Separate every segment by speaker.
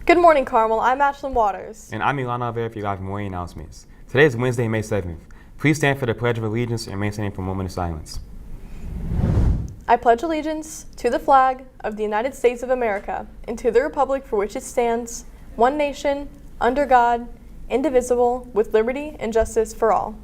Speaker 1: Good morning, Carmel. I'm Ashlyn Waters.
Speaker 2: And I'm Ilana Avera for your live morning announcements. Today is Wednesday, May 7th. Please stand for the Pledge of Allegiance and maintain for a moment of silence.
Speaker 1: I pledge allegiance to the flag of the United States of America and to the republic for which it stands, one nation, under God, indivisible, with liberty and justice for all.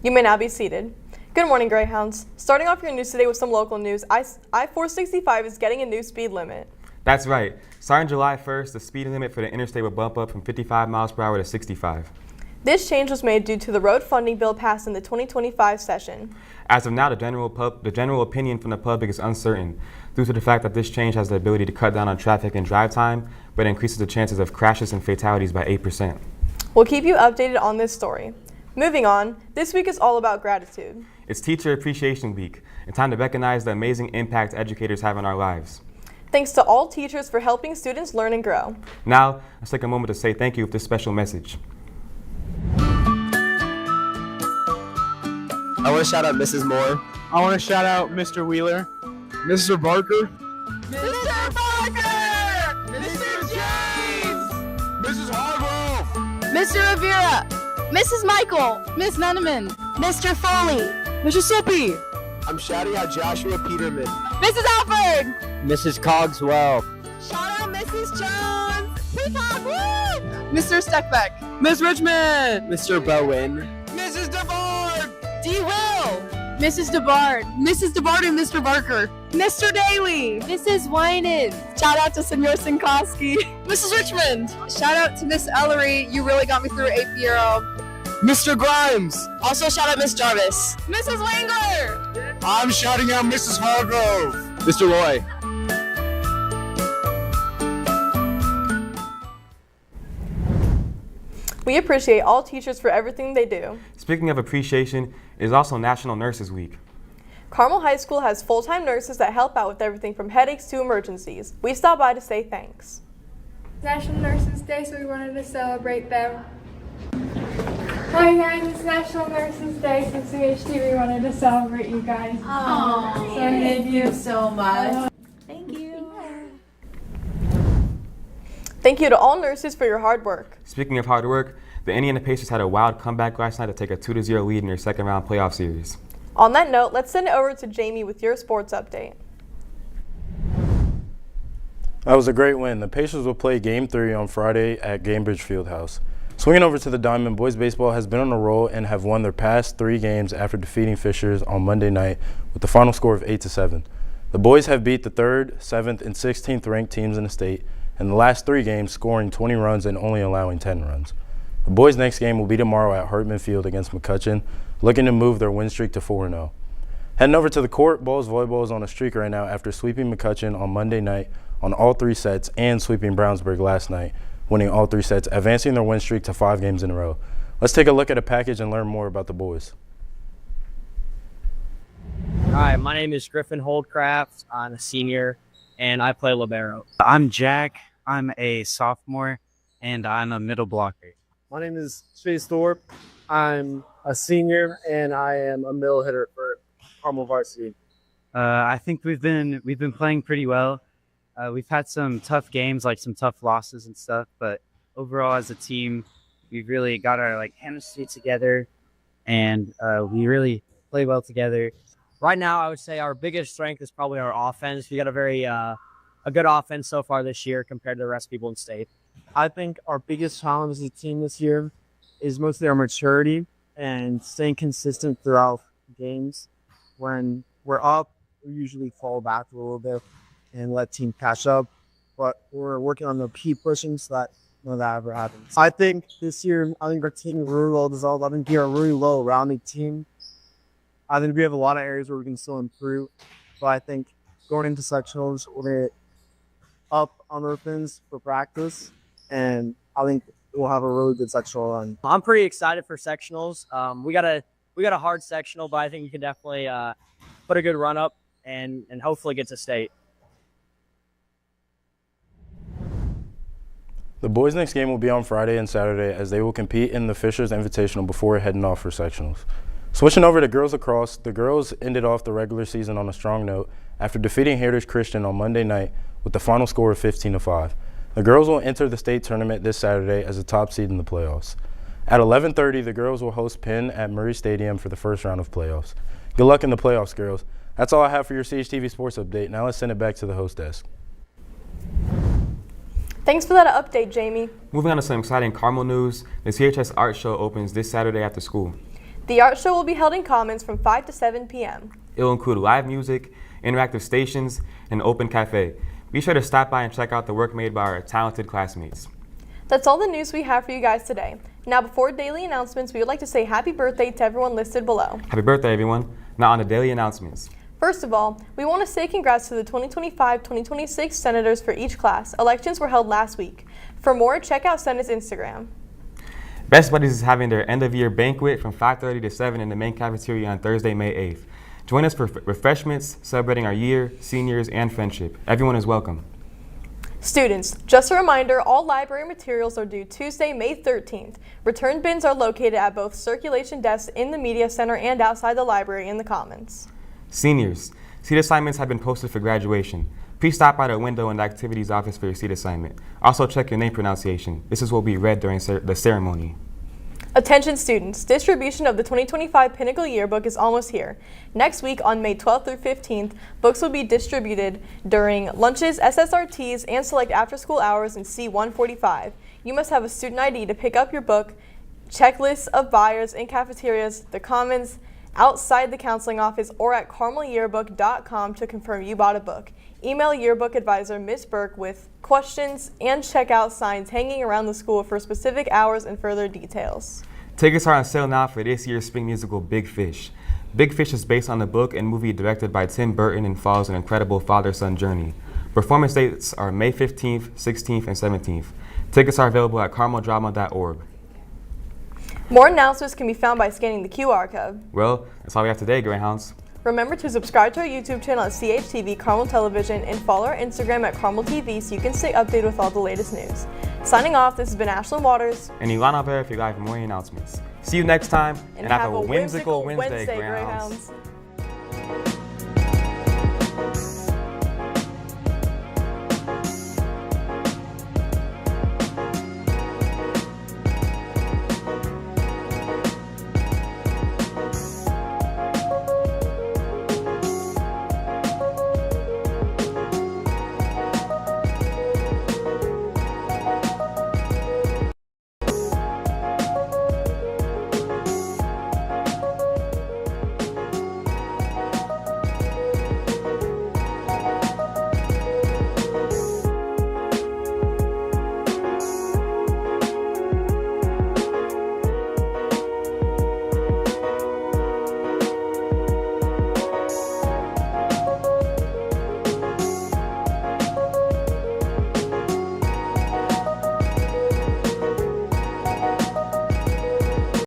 Speaker 1: You may now be seated. Good morning, Greyhounds. Starting off your news today with some local news, I-465 is getting a new speed limit.
Speaker 2: That's right. Starting July 1st, the speed limit for the interstate will bump up from 55 miles per hour to 65.
Speaker 1: This change was made due to the road funding bill passed in the 2025 session.
Speaker 2: As of now, the general opinion from the public is uncertain due to the fact that this change has the ability to cut down on traffic and drive time, but increases the chances of crashes and fatalities by 8%.
Speaker 1: We'll keep you updated on this story. Moving on, this week is all about gratitude.
Speaker 2: It's Teacher Appreciation Week, and time to recognize the amazing impact educators have on our lives.
Speaker 1: Thanks to all teachers for helping students learn and grow.
Speaker 2: Now, let's take a moment to say thank you with this special message.
Speaker 3: I want to shout out Mrs. Moore.
Speaker 4: I want to shout out Mr. Wheeler,
Speaker 3: Mr. Barker,
Speaker 5: Mr. Barker! Mr. James!
Speaker 3: Mrs. Hargrove,
Speaker 5: Mr. Rivera! Mrs. Michael! Miss Neneman! Mr. Foley! Mr. Sippy!
Speaker 3: I'm shouting out Joshua Peterman,
Speaker 5: Mrs. Alford!
Speaker 3: Mrs. Cogswell,
Speaker 5: Shout out Mrs. Jones! Peacock! Woo! Mr. Steckbeck! Miss Richmond!
Speaker 3: Mr. Bowen,
Speaker 5: Mrs. DeVard! D. Will! Mrs. DeBard! Mrs. DeBard and Mr. Barker! Mr. Daly! Mrs. Wynan! Shout out to Senor Sinkowski! Mrs. Richmond! Shout out to Miss Ellery, you really got me through 8th year.
Speaker 3: Mr. Grimes.
Speaker 5: Also shout out Miss Jarvis. Mrs. Wangler!
Speaker 3: I'm shouting out Mrs. Hargrove, Mr. Roy.
Speaker 1: We appreciate all teachers for everything they do.
Speaker 2: Speaking of appreciation, it is also National Nurses Week.
Speaker 1: Carmel High School has full-time nurses that help out with everything from headaches to emergencies. We stopped by to say thanks.
Speaker 6: National Nurses Day, so we wanted to celebrate them. Hi guys, it's National Nurses Day, so CHTV wanted to celebrate you guys.
Speaker 7: Oh,
Speaker 6: So
Speaker 7: thank you so much. Thank you.
Speaker 1: Thank you to all nurses for your hard work.
Speaker 2: Speaking of hard work, the Indiana Pacers had a wild comeback last night to take a 2-0 lead in their second-round playoff series.
Speaker 1: On that note, let's send it over to Jamie with your sports update.
Speaker 8: That was a great win. The Pacers will play Game 3 on Friday at Gainbridge Fieldhouse. Swinging over to the diamond, boys baseball has been on a roll and have won their past 3 games after defeating Fishers on Monday night with the final score of 8-7. The boys have beat the 3rd, 7th, and 16th ranked teams in the state in the last 3 games, scoring 20 runs and only allowing 10 runs. The boys' next game will be tomorrow at Hartman Field against McCutcheon, looking to move their win streak to 4-0. Heading over to the court, Bulls volleyball is on a streak right now after sweeping McCutcheon on Monday night on all 3 sets and sweeping Brownsburg last night, winning all 3 sets, advancing their win streak to 5 games in a row. Let's take a look at a package and learn more about the boys.
Speaker 9: Hi, my name is Griffin Holdcraft. I'm a senior, and I play libero.
Speaker 10: I'm Jack. I'm a sophomore, and I'm a middle blocker.
Speaker 4: My name is Chase Thorpe. I'm a senior, and I am a middle hitter for Carmel Varsity.
Speaker 10: I think we've been playing pretty well. We've had some tough games, like some tough losses and stuff, but overall as a team, we've really got our chemistry together, and we really play well together.
Speaker 9: Right now, I would say our biggest strength is probably our offense. We got a good offense so far this year compared to the rest of people in state.
Speaker 4: I think our biggest challenge as a team this year is mostly our maturity and staying consistent throughout games. When we're up, we usually fall back a little bit and let team catch up. But we're working on the keep pushing so that none of that ever happens. I think this year, our team is really well developed. I think we are a really well-rounded team. I think we have a lot of areas where we can still improve. But I think going into sectionals, we're going to up on our things for practice. And I think we'll have a really good sectional run.
Speaker 9: I'm pretty excited for sectionals. We got a hard sectional, but I think we can definitely put a good run up and hopefully get to state.
Speaker 8: The boys' next game will be on Friday and Saturday as they will compete in the Fishers Invitational before heading off for sectionals. Switching over to girls lacrosse, the girls ended off the regular season on a strong note after defeating Heritage Christian on Monday night with the final score of 15-5. The girls will enter the state tournament this Saturday as a top seed in the playoffs. At 11:30, the girls will host Penn at Murray Stadium for the first round of playoffs. Good luck in the playoffs, girls. That's all I have for your CHTV Sports Update. Now let's send it back to the host desk.
Speaker 1: Thanks for that update, Jamie.
Speaker 2: Moving on to some exciting Carmel news, the CHS Art Show opens this Saturday after school.
Speaker 1: The art show will be held in Commons from 5 to 7 p.m.
Speaker 2: It will include live music, interactive stations, and an open cafe. Be sure to stop by and check out the work made by our talented classmates.
Speaker 1: That's all the news we have for you guys today. Now, before daily announcements, we would like to say happy birthday to everyone listed below.
Speaker 2: Happy birthday, everyone. Now on to daily announcements.
Speaker 1: First of all, we want to say congrats to the 2025-2026 senators for each class. Elections were held last week. For more, check out Senate's Instagram.
Speaker 2: Best Buddies is having their end-of-year banquet from 5:30 to 7 in the main cafeteria on Thursday, May 8th. Join us for refreshments, celebrating our year, seniors, and friendship. Everyone is welcome.
Speaker 1: Students, just a reminder, all library materials are due Tuesday, May 13th. Return bins are located at both circulation desks in the Media Center and outside the library in the Commons.
Speaker 2: Seniors, seat assignments have been posted for graduation. Please stop by the window in the activities office for your seat assignment. Also check your name pronunciation. This is what will be read during the ceremony.
Speaker 1: Attention students, distribution of the 2025 Pinnacle Yearbook is almost here. Next week on May 12th through 15th, books will be distributed during lunches, SSRTs, and select after-school hours in C145. You must have a student ID to pick up your book. Checklists of buyers in cafeterias, the Commons, outside the counseling office, or at carmelyearbook.com to confirm you bought a book. Email yearbook advisor Ms. Burke with questions and checkout signs hanging around the school for specific hours and further details.
Speaker 2: Tickets are on sale now for this year's spring musical Big Fish. Big Fish is based on the book and movie directed by Tim Burton and follows an incredible father-son journey. Performance dates are May 15th, 16th, and 17th. Tickets are available at carmeldrama.org.
Speaker 1: More announcements can be found by scanning the QR code.
Speaker 2: Well, that's all we have today, Greyhounds.
Speaker 1: Remember to subscribe to our YouTube channel at CHTV Carmel Television and follow our Instagram at Carmel TV so you can stay updated with all the latest news. Signing off, this has been Ashlyn Waters
Speaker 2: And Ilana Vera for your live morning announcements. See you next time,
Speaker 1: and have a whimsical Wednesday,
Speaker 2: Greyhounds.
Speaker 1: Greyhounds.